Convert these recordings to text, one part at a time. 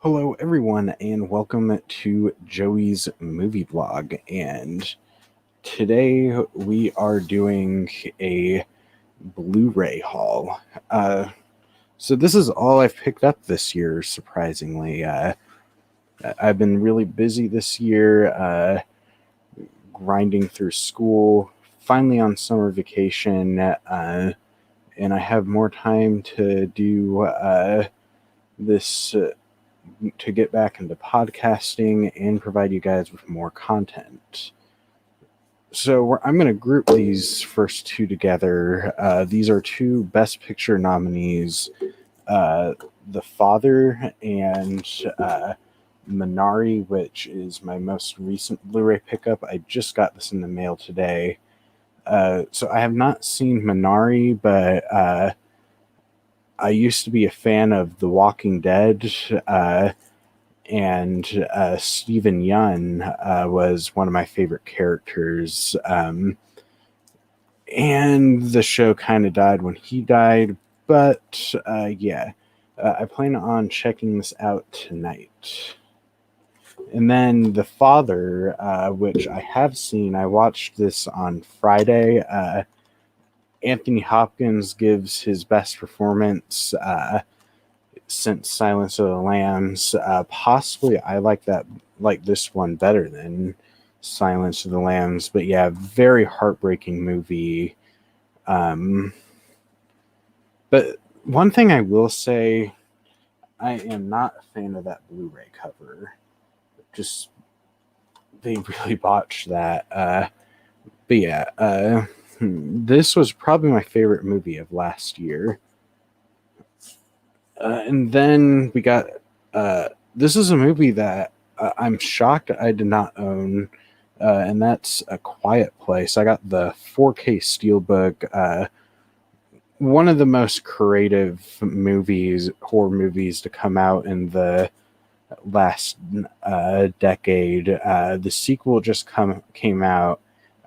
Hello, everyone, and welcome to Joey's movie vlog. And today we are doing a Blu-ray haul. So this is all I've picked up this year, surprisingly. I've been really busy this year, grinding through school, finally on summer vacation, and I have more time to do this. To get back into podcasting and provide you guys with more content. So I'm going to group these first two together. These are two Best Picture nominees, The Father and Minari, which is my most recent Blu-ray pickup. I just got this in the mail today. So I have not seen Minari, but I used to be a fan of The Walking Dead, and Stephen Yeun was one of my favorite characters. And the show kind of died when he died, but I plan on checking this out tonight. And then The Father, which I have seen, I watched this on Friday. Anthony Hopkins gives his best performance since Silence of the Lambs. Possibly I like this one better than Silence of the Lambs, but yeah, very heartbreaking movie. But one thing I will say, I am not a fan of that Blu-ray cover. Just they really botched that. But yeah, this was probably my favorite movie of last year. And then we got this is a movie that I'm shocked I did not own, and that's A Quiet Place. I got the 4K Steelbook. One of the most creative horror movies to come out in the last decade. The sequel just came out.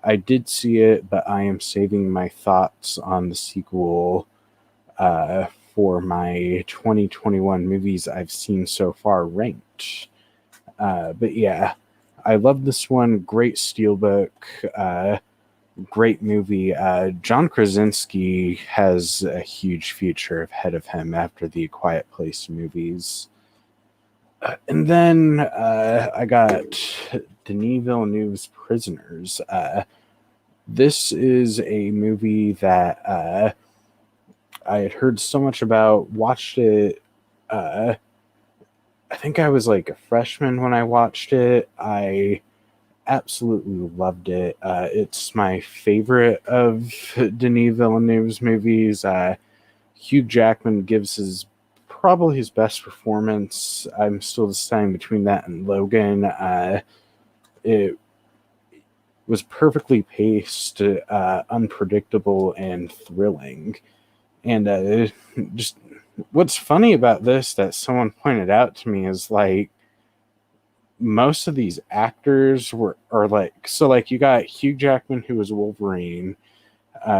I did see it, but I am saving my thoughts on the sequel for my 2021 movies I've seen so far ranked. But yeah, I love this one. Great steelbook. Great movie. John Krasinski has a huge future ahead of him after the Quiet Place movies. And then I got Denis Villeneuve's Prisoners. This is a movie that I had heard so much about, watched it. I think I was like a freshman when I watched it. I absolutely loved it. It's my favorite of Denis Villeneuve's movies. Hugh Jackman gives probably his best performance. I'm still deciding between that and Logan. It was perfectly paced, unpredictable, and thrilling. And just what's funny about this that someone pointed out to me is like most of these actors are like, so like you got Hugh Jackman who was Wolverine,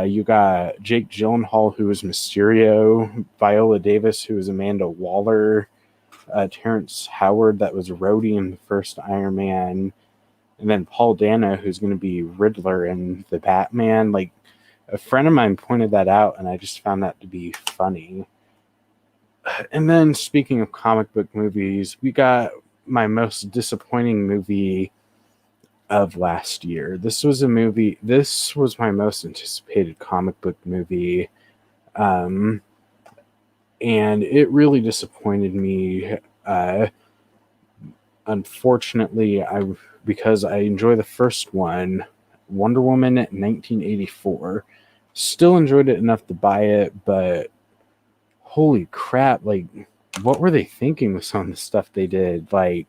you got Jake Gyllenhaal who was Mysterio, Viola Davis who was Amanda Waller, Terrence Howard that was Rhodey in the first Iron Man, and then Paul Dano who's going to be Riddler in the Batman. Like a friend of mine pointed that out, and I just found that to be funny. And then speaking of comic book movies, we got my most disappointing movie of last year. This was my most anticipated comic book movie. And it really disappointed me. Unfortunately, because I enjoy the first one, Wonder Woman 1984. Still enjoyed it enough to buy it, but holy crap, like, what were they thinking with some of the stuff they did? Like,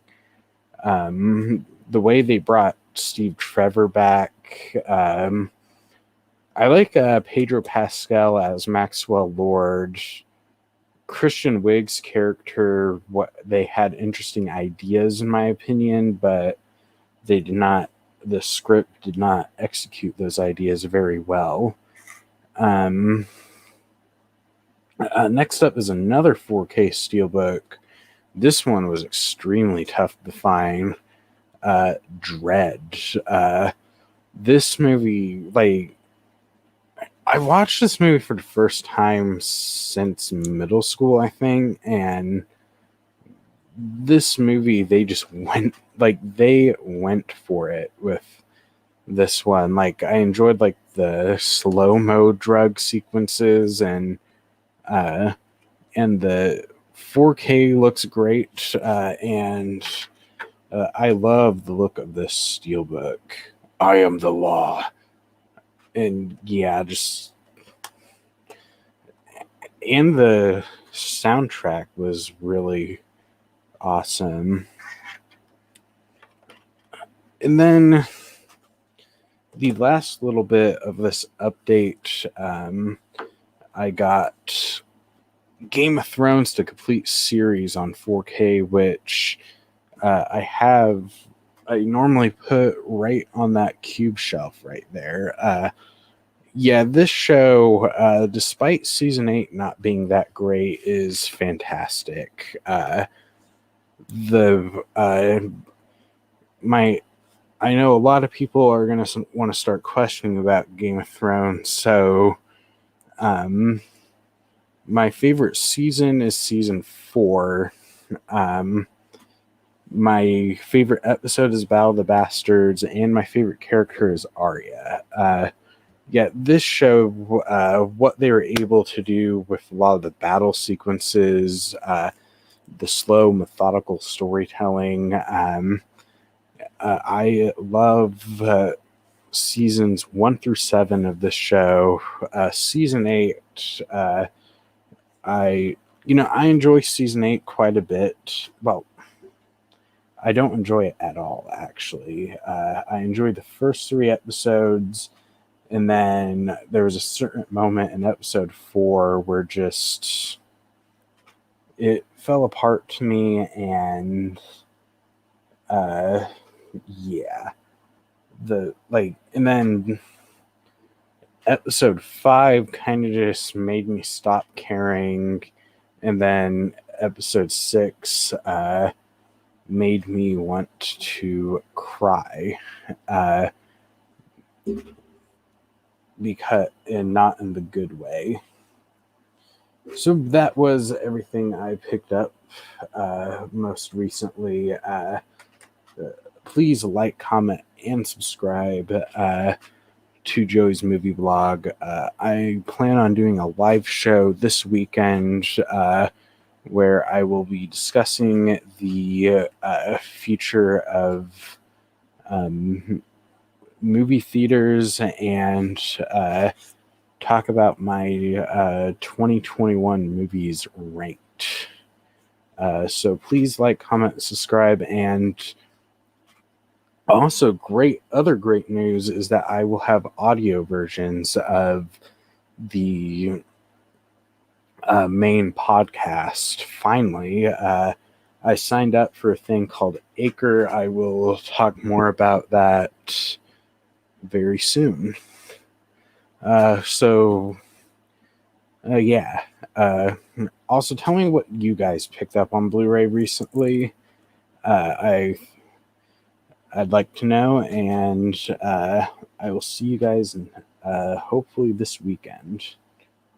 the way they brought Steve Trevor back. I like Pedro Pascal as Maxwell Lord. Christian Wiig's character, they had interesting ideas, in my opinion, but the script did not execute those ideas very well. Next up is another 4K Steelbook, This one was extremely tough to find. Dredge. This movie, like, I watched this movie for the first time since middle school, I think, and this movie, they went for it with this one. Like, I enjoyed like the slow-mo drug sequences, uh and the 4K looks great, and I love the look of this steelbook. I am the law. And yeah, just, and the soundtrack was really awesome. And then the last little bit of this update, I got Game of Thrones, the complete series on 4K, which I normally put right on that cube shelf right there. Yeah, this show, despite season 8 not being that great, is fantastic. The my I know a lot of people are going to want to start questioning about Game of Thrones, so my favorite season is season 4. My favorite episode is Battle of the Bastards, and my favorite character is Arya. Yeah, this show, what they were able to do with a lot of the battle sequences, the slow, methodical storytelling. I love seasons 1 through 7 of this show. Season 8, I enjoy season 8 quite a bit. Well, I don't enjoy it at all, actually. I enjoyed the first 3 episodes, and then there was a certain moment in episode 4 where just it fell apart to me, and yeah, and then episode 5 kind of just made me stop caring, and then episode 6 made me want to cry, because, and not in the good way. So that was everything I picked up most recently. Please like, comment, and subscribe to Joey's Movie Blog. I plan on doing a live show this weekend where I will be discussing the future of movie theaters and talk about my 2021 movies ranked. So please like, comment, subscribe, and also other great news is that I will have audio versions of the main podcast. Finally, I signed up for a thing called Acre. I will talk more about that very soon. Yeah. Also, tell me what you guys picked up on Blu-ray recently. I'd like to know, and I will see you guys hopefully this weekend.